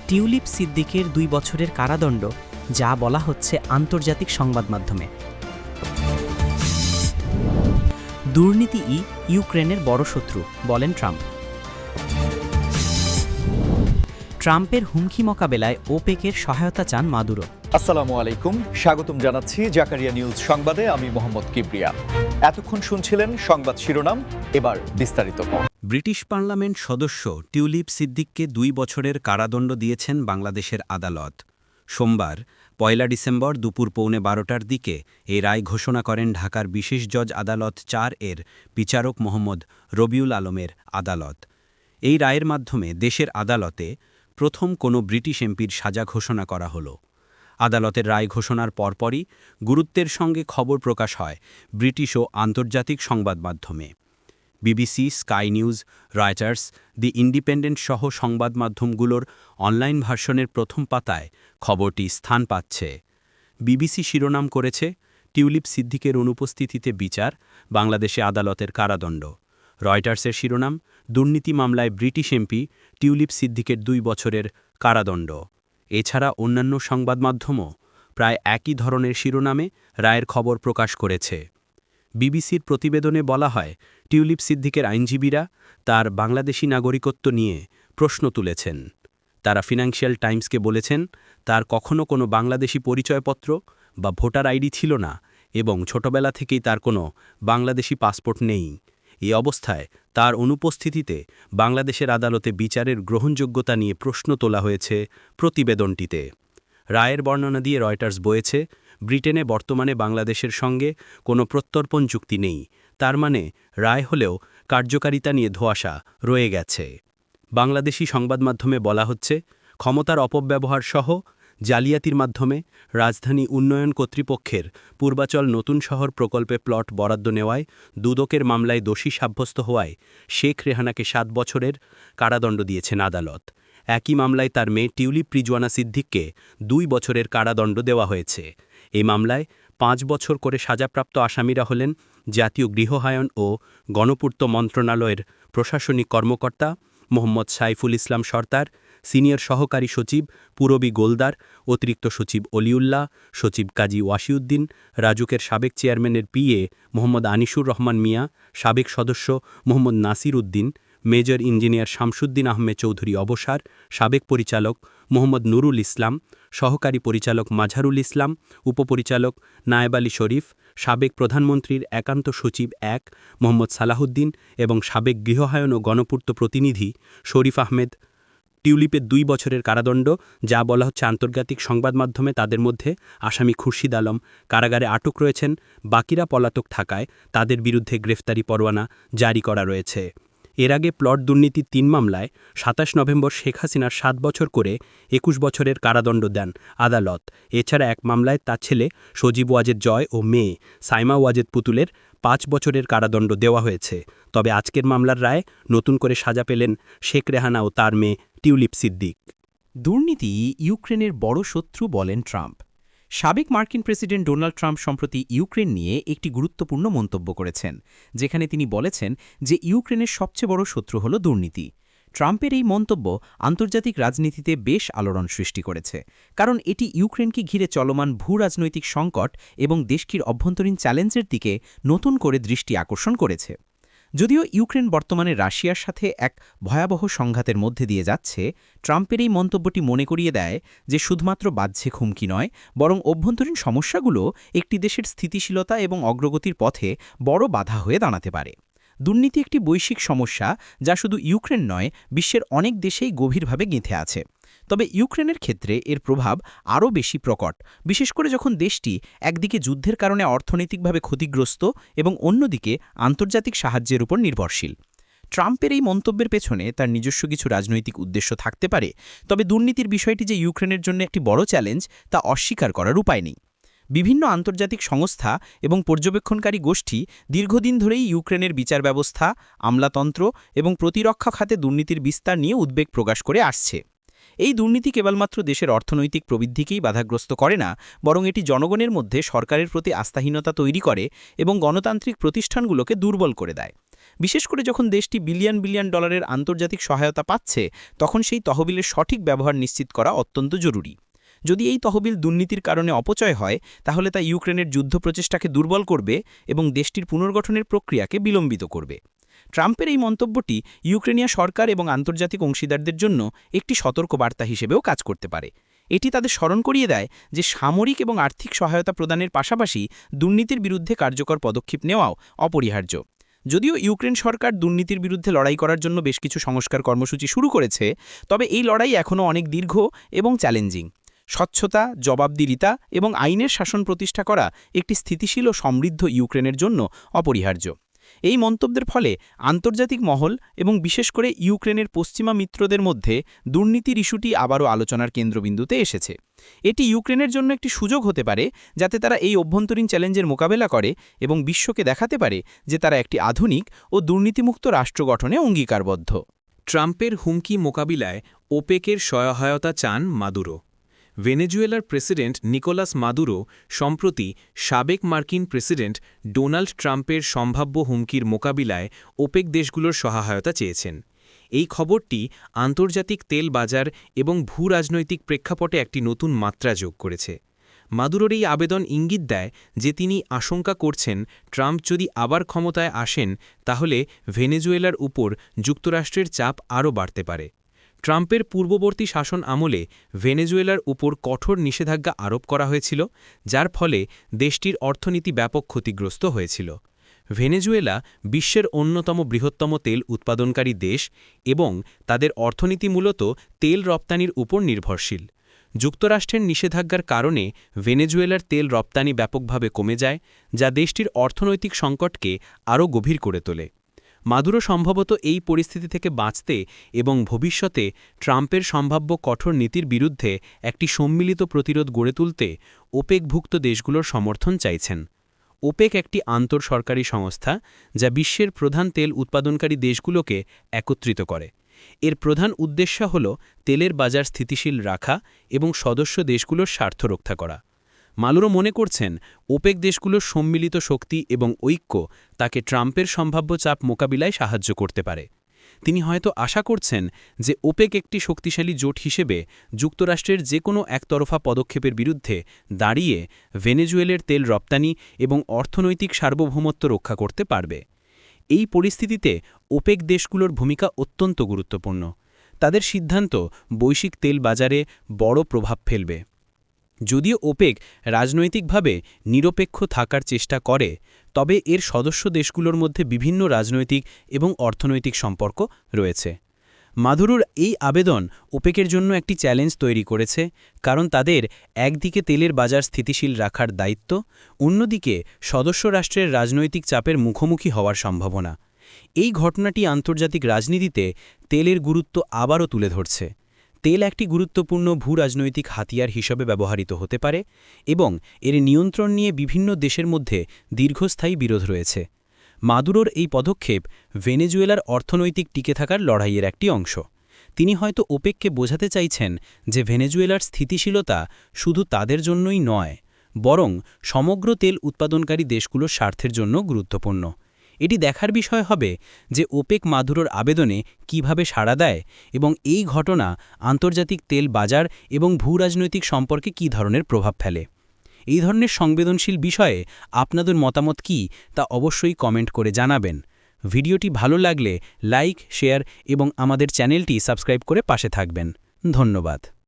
Tulip সিদ্দিকের 2 বছরের কারাদণ্ড, যা বলা হচ্ছে আন্তর্জাতিক সংবাদ মাধ্যমে। দুর্নীতিই ইউক্রেনের বড় শত্রু, বলেন ট্রাম্প। ট্রাম্পের হুমকি মোকাবেলায় ওপেকের সহায়তা চান মাদুরো। আসসালামু আলাইকুম, স্বাগতম জানাচ্ছি জাকারিয়া নিউজ সংবাদে। আমি মোহাম্মদ কিবরিয়া। এতক্ষণ শুনছিলেন সংবাদ শিরোনাম, এবার বিস্তারিত। ব্রিটিশ পার্লামেন্ট সদস্য টিউলিপ সিদ্দিককে 2 বছরের কারাদণ্ড দিয়েছেন বাংলাদেশের আদালত। সোমবার 1 ডিসেম্বর দুপুর 11:15টার দিকে এই রায় ঘোষণা করেন ঢাকার বিশেষ জজ আদালত 4 এর বিচারক মোহাম্মদ রবিউল আলমের আদালত। এই রায়ের মাধ্যমে দেশের আদালতে প্রথম কোনো ব্রিটিশ এমপির সাজা ঘোষণা করা হলো। আদালতের রায় ঘোষণার পরপরই গুরুত্বের সঙ্গে খবর প্রকাশ হয় ব্রিটিশ ও আন্তর্জাতিক সংবাদ মাধ্যমে। BBC, sky news, Reuters, the Independent সহ সংবাদ মাধ্যমগুলোর অনলাইন ভার্সনের প্রথম পাতায় খবরটি স্থান পাচ্ছে। বিবিসি শিরোনাম করেছে, টিউলিপ সিদ্দিকের অনুপস্থিতিতে বিচার, বাংলাদেশে আদালতের কারাদণ্ড। রয়টার্সের শিরোনাম, দুর্নীতি মামলায় ব্রিটিশ এমপি টিউলিপ সিদ্দিকের 2 বছরের কারাদণ্ড। এছাড়া অন্যান্য সংবাদ মাধ্যমও প্রায় একই ধরনের শিরোনামে রায়ের খবর প্রকাশ করেছে। বিবিসির প্রতিবেদনে বলা হয়, টিউলিপ সিদ্দিকের আইনজীবীরা তার বাংলাদেশি নাগরিকত্ব নিয়ে প্রশ্ন তুলেছেন। তারা ফিনান্সিয়াল টাইমসকে বলেছেন, তার কখনো কোনো বাংলাদেশি পরিচয়পত্র বা ভোটার আইডি ছিল না এবং ছোটবেলা থেকেই তার কোনো বাংলাদেশি পাসপোর্ট নেই। এই অবস্থায় তার অনুপস্থিতিতে বাংলাদেশের আদালতে বিচারের গ্রহণযোগ্যতা নিয়ে প্রশ্ন তোলা হয়েছে প্রতিবেদনটিতে। রায়ের বর্ণনা দিয়ে রয়টার্স বলেছে, ব্রিটেনে বর্তমানে বাংলাদেশের সঙ্গে কোনো প্রত্যর্পণ চুক্তি নেই। তার মানে রায় হলেও কার্যকারিতা নিয়ে ধোঁয়াশা রয়ে গেছে। বাংলাদেশি সংবাদ মাধ্যমে বলা হচ্ছে, ক্ষমতার অপব্যবহার সহ জালিয়াতির মাধ্যমে রাজধানী উন্নয়ন কর্তৃপক্ষের পূর্বাচল নতুন শহর প্রকল্পে প্লট বরাদ্দ নেওয়ায় দুদকের মামলায় দোষী সাব্যস্ত হওয়ায় শেখ রেহানাকে 7 বছরের কারাদণ্ড দিয়েছেন আদালত। একই মামলায় তার মেয়ে টিউলিপ রিজওয়ানা সিদ্দিককে 2 বছরের কারাদণ্ড দেওয়া হয়েছে। এই মামলায় 5 বছর করে সাজাপ্রাপ্ত আসামিরা হলেন জাতীয় গৃহায়ন ও গণপূর্ত মন্ত্রণালয়ের প্রশাসনিক কর্মকর্তা মোহাম্মদ সাইফুল ইসলাম সরদার, সিনিয়র সহকারী সচিব পুরবী গোলদার, অতিরিক্ত সচিব অলিউল্লাহ, সচিব কাজী ওয়াসিউদ্দিন, রাজুকের সাবেক চেয়ারম্যানের পিএ মোহাম্মদ আনিসুর রহমান মিয়া, সাবেক সদস্য মোহাম্মদ নাসির উদ্দিন, মেজর ইঞ্জিনিয়ার শামসুদ্দিন আহমেদ চৌধুরী অবসার, সাবেক পরিচালক মোহাম্মদ নুরুল ইসলাম, সহকারী পরিচালক মাঝারুল ইসলাম, উপপরিচালক নায়েব আলী শরীফ, সাবেক প্রধানমন্ত্রীর একান্ত সচিব 1 মোহাম্মদ সালাহুদ্দিন এবং সাবেক গৃহায়ন ও গণপূর্ত প্রতিনিধি শরীফ আহমেদ। টিউলিপের 2 বছরের কারাদণ্ড, যা বলা হচ্ছে আন্তর্জাতিক সংবাদ মাধ্যমে। তাদের মধ্যে আসামি খুরশিদ আলম কারাগারে আটক রয়েছেন, বাকিরা পলাতক থাকায় তাদের বিরুদ্ধে গ্রেফতারি পরোয়ানা জারি করা রয়েছে। এর আগে প্লট দুর্নীতির 3 মামলায় 27 নভেম্বর শেখ হাসিনার 7 বছর করে 21 বছরের কারাদণ্ড দেন আদালত। এছাড়া এক মামলায় তার ছেলে সজীব ওয়াজেদ জয় ও মেয়ে সাইমা ওয়াজেদ পুতুলের 5 বছরের কারাদণ্ড দেওয়া হয়েছে। তবে আজকের মামলার রায় নতুন করে সাজা পেলেন শেখ রেহানা ও তার মেয়ে টিউলিপ সিদ্দিক। দুর্নীতি ইউক্রেনের বড় শত্রু, বলেন ট্রাম্প। সাবেক মার্কিন প্রেসিডেন্ট ডোনাল্ড ট্রাম্প সম্প্রতি ইউক্রেন নিয়ে একটি গুরুত্বপূর্ণ মন্তব্য করেছেন, যেখানে তিনি বলেছেন যে ইউক্রেনের সবচেয়ে বড় শত্রু হল দুর্নীতি। ট্রাম্পের এই মন্তব্য আন্তর্জাতিক রাজনীতিতে বেশ আলোড়ন সৃষ্টি করেছে, কারণ এটি ইউক্রেনকে ঘিরে চলমান ভূরাজনৈতিক সংকট এবং দেশটির অভ্যন্তরীণ চ্যালেঞ্জের দিকে নতুন করে দৃষ্টি আকর্ষণ করেছে। যদিও ইউক্রেন বর্তমানে রাশিয়ার সাথে এক ভয়াবহ সংঘাতের মধ্যে দিয়ে যাচ্ছে, ট্রাম্পের এই মন্তব্যটি মনে করিয়ে দেয় যে শুধুমাত্র বাহ্যিক হুমকি নয়, বরং অভ্যন্তরীণ সমস্যাগুলো একটি দেশের স্থিতিশীলতা এবং অগ্রগতির পথে বড় বাধা হয়ে দাঁড়াতে পারে। দুর্নীতি একটি বৈশ্বিক সমস্যা, যা শুধু ইউক্রেন নয়, বিশ্বের অনেক দেশেই গভীরভাবে গেঁথে আছে। তবে ইউক্রেনের ক্ষেত্রে এর প্রভাব আরও বেশি প্রকট, বিশেষ করে যখন দেশটি একদিকে যুদ্ধের কারণে অর্থনৈতিকভাবে ক্ষতিগ্রস্ত এবং অন্যদিকে আন্তর্জাতিক সাহায্যের উপর নির্ভরশীল। ট্রাম্পের এই মন্তব্যের পেছনে তার নিজস্ব কিছু রাজনৈতিক উদ্দেশ্য থাকতে পারে, তবে দুর্নীতির বিষয়টি যে ইউক্রেনের জন্য একটি বড় চ্যালেঞ্জ তা অস্বীকার করার উপায় নেই। বিভিন্ন আন্তর্জাতিক সংস্থা এবং পর্যবেক্ষণকারী গোষ্ঠী দীর্ঘদিন ধরেই ইউক্রেনের বিচার ব্যবস্থা, আমলাতন্ত্র এবং প্রতিরক্ষা খাতে দুর্নীতির বিস্তার নিয়ে উদ্বেগ প্রকাশ করে আসছে। এই দুর্নীতি কেবলমাত্র দেশের অর্থনৈতিক প্রবৃদ্ধিকেই বাধাগ্রস্ত করে না, বরং এটি জনগণের মধ্যে সরকারের প্রতি আস্থাহীনতা তৈরি করে এবং গণতান্ত্রিক প্রতিষ্ঠানগুলোকে দুর্বল করে দেয়। বিশেষ করে যখন দেশটি বিলিয়ন বিলিয়ন ডলারের আন্তর্জাতিক সহায়তা পাচ্ছে তখন সেই তহবিলের সঠিক ব্যবহার নিশ্চিত করা অত্যন্ত জরুরি। যদি এই তহবিল দুর্নীতির কারণে অপচয় হয় তাহলে তা ইউক্রেনের যুদ্ধ প্রচেষ্টাকে দুর্বল করবে এবং দেশটির পুনর্গঠনের প্রক্রিয়াকে বিলম্বিত করবে। ট্রাম্পের এই মন্তব্যটি ইউক্রেনিয়া সরকার এবং আন্তর্জাতিক অংশীদারদের জন্য একটি সতর্কবার্তা হিসেবেও কাজ করতে পারে। এটি তাদের স্মরণ করিয়ে দেয় যে সামরিক এবং আর্থিক সহায়তা প্রদানের পাশাপাশি দুর্নীতির বিরুদ্ধে কার্যকর পদক্ষেপ নেওয়াও অপরিহার্য। যদিও ইউক্রেন সরকার দুর্নীতির বিরুদ্ধে লড়াই করার জন্য বেশ কিছু সংস্কার কর্মসূচি শুরু করেছে, তবে এই লড়াই এখনও অনেক দীর্ঘ এবং চ্যালেঞ্জিং। স্বচ্ছতা, জবাবদিহিতা এবং আইনের শাসন প্রতিষ্ঠা করা একটি স্থিতিশীল ও সমৃদ্ধ ইউক্রেনের জন্য অপরিহার্য। এই মন্তব্যের ফলে আন্তর্জাতিক মহল এবং বিশেষ করে ইউক্রেনের পশ্চিমা মিত্রদের মধ্যে দুর্নীতির ইস্যুটি আবারও আলোচনার কেন্দ্রবিন্দুতে এসেছে। এটি ইউক্রেনের জন্য একটি সুযোগ হতে পারে যাতে তারা এই অভ্যন্তরীণ চ্যালেঞ্জের মোকাবেলা করে এবং বিশ্বকে দেখাতে পারে যে তারা একটি আধুনিক ও দুর্নীতিমুক্ত রাষ্ট্র গঠনে অঙ্গীকারবদ্ধ। ট্রাম্পের হুমকি মোকাবিলায় ওপেকের সহায়তা চান মাদুরো। ভেনেজুয়েলার প্রেসিডেন্ট নিকোলাস মাদুরো সম্প্রতি সাবেক মার্কিন প্রেসিডেন্ট ডোনাল্ড ট্রাম্পের সম্ভাব্য হুমকির মোকাবিলায় ওপেক দেশগুলোর সহায়তা চেয়েছেন। এই খবরটি আন্তর্জাতিক তেল বাজার এবং ভূরাজনৈতিক প্রেক্ষাপটে একটি নতুন মাত্রা যোগ করেছে। মাদুরোর এই আবেদন ইঙ্গিত দেয় যে তিনি আশঙ্কা করছেন ট্রাম্প যদি আবার ক্ষমতায় আসেন তাহলে ভেনেজুয়েলার উপর যুক্তরাষ্ট্রের চাপ আরও বাড়তে পারে। ট্রাম্পের পূর্ববর্তী শাসন আমলে ভেনেজুয়েলার উপর কঠোর নিষেধাজ্ঞা আরোপ করা হয়েছিল, যার ফলে দেশটির অর্থনীতি ব্যাপক ক্ষতিগ্রস্ত হয়েছিল। ভেনেজুয়েলা বিশ্বের অন্যতম বৃহত্তম তেল উৎপাদনকারী দেশ এবং তাদের অর্থনীতি মূলত তেল রপ্তানির উপর নির্ভরশীল। যুক্তরাষ্ট্রের নিষেধাজ্ঞার কারণে ভেনেজুয়েলার তেল রপ্তানি ব্যাপকভাবে কমে যায়, যা দেশটির অর্থনৈতিক সংকটকে আরও গভীর করে তোলে। মাদুরো সম্ভবত এই পরিস্থিতি থেকে বাঁচতে এবং ভবিষ্যতে ট্রাম্পের সম্ভাব্য কঠোর নীতির বিরুদ্ধে একটি সম্মিলিত প্রতিরোধ গড়ে তুলতে ওপেকভুক্ত দেশগুলোর সমর্থন চাইছেন। ওপেক একটি আন্তঃসরকারি সংস্থা যা বিশ্বের প্রধান তেল উৎপাদনকারী দেশগুলোকে একত্রিত করে। এর প্রধান উদ্দেশ্য হল তেলের বাজার স্থিতিশীল রাখা এবং সদস্য দেশগুলোর স্বার্থ রক্ষা করা। মাদুরো মনে করছেন ওপেক দেশগুলোর সম্মিলিত শক্তি এবং ঐক্য তাকে ট্রাম্পের সম্ভাব্য চাপ মোকাবিলায় সাহায্য করতে পারে। তিনি হয়তো আশা করছেন যে ওপেক একটি শক্তিশালী জোট হিসেবে যুক্তরাষ্ট্রের যে কোনো একতরফা পদক্ষেপের বিরুদ্ধে দাঁড়িয়ে ভেনেজুয়েলার তেল রপ্তানি এবং অর্থনৈতিক সার্বভৌমত্ব রক্ষা করতে পারবে। এই পরিস্থিতিতে ওপেক দেশগুলোর ভূমিকা অত্যন্ত গুরুত্বপূর্ণ। তাদের সিদ্ধান্ত বৈশ্বিক তেল বাজারে বড় প্রভাব ফেলবে। যদিও ওপেক রাজনৈতিকভাবে নিরপেক্ষ থাকার চেষ্টা করে, তবে এর সদস্য দেশগুলোর মধ্যে বিভিন্ন রাজনৈতিক এবং অর্থনৈতিক সম্পর্ক রয়েছে। মাদুরোর এই আবেদন ওপেকের জন্য একটি চ্যালেঞ্জ তৈরি করেছে, কারণ তাদের একদিকে তেলের বাজার স্থিতিশীল রাখার দায়িত্ব, অন্যদিকে সদস্য রাষ্ট্রের রাজনৈতিক চাপের মুখোমুখি হওয়ার সম্ভাবনা। এই ঘটনাটি আন্তর্জাতিক রাজনীতিতে তেলের গুরুত্ব আবারও তুলে ধরছে। তেল একটি গুরুত্বপূর্ণ ভূরাজনৈতিক হাতিয়ার হিসেবে ব্যবহৃত হতে পারে এবং এর নিয়ন্ত্রণ নিয়ে বিভিন্ন দেশের মধ্যে দীর্ঘস্থায়ী বিরোধ রয়েছে। মাদুরোর এই পদক্ষেপ ভেনেজুয়েলার অর্থনৈতিক টিকে থাকার লড়াইয়ের একটি অংশ। তিনি হয়তো ওপেককে বোঝাতে চাইছেন যে ভেনেজুয়েলার স্থিতিশীলতা শুধু তাদের জন্যই নয়, বরং সমগ্র তেল উৎপাদনকারী দেশগুলোর স্বার্থের জন্য গুরুত্বপূর্ণ। এটি দেখার বিষয় হবে যে ওপেক মাদুরোর আবেদনে কিভাবে সাড়া দেয় এবং এই ঘটনা আন্তর্জাতিক তেল বাজার এবং ভূরাজনৈতিক সম্পর্কে কী ধরনের প্রভাব ফেলে। এই ধরনের সংবেদনশীল বিষয়ে আপনাদের মতামত কী তা অবশ্যই কমেন্ট করে জানাবেন। ভিডিওটি ভালো লাগলে লাইক, শেয়ার এবং আমাদের চ্যানেলটি সাবস্ক্রাইব করে পাশে থাকবেন। ধন্যবাদ।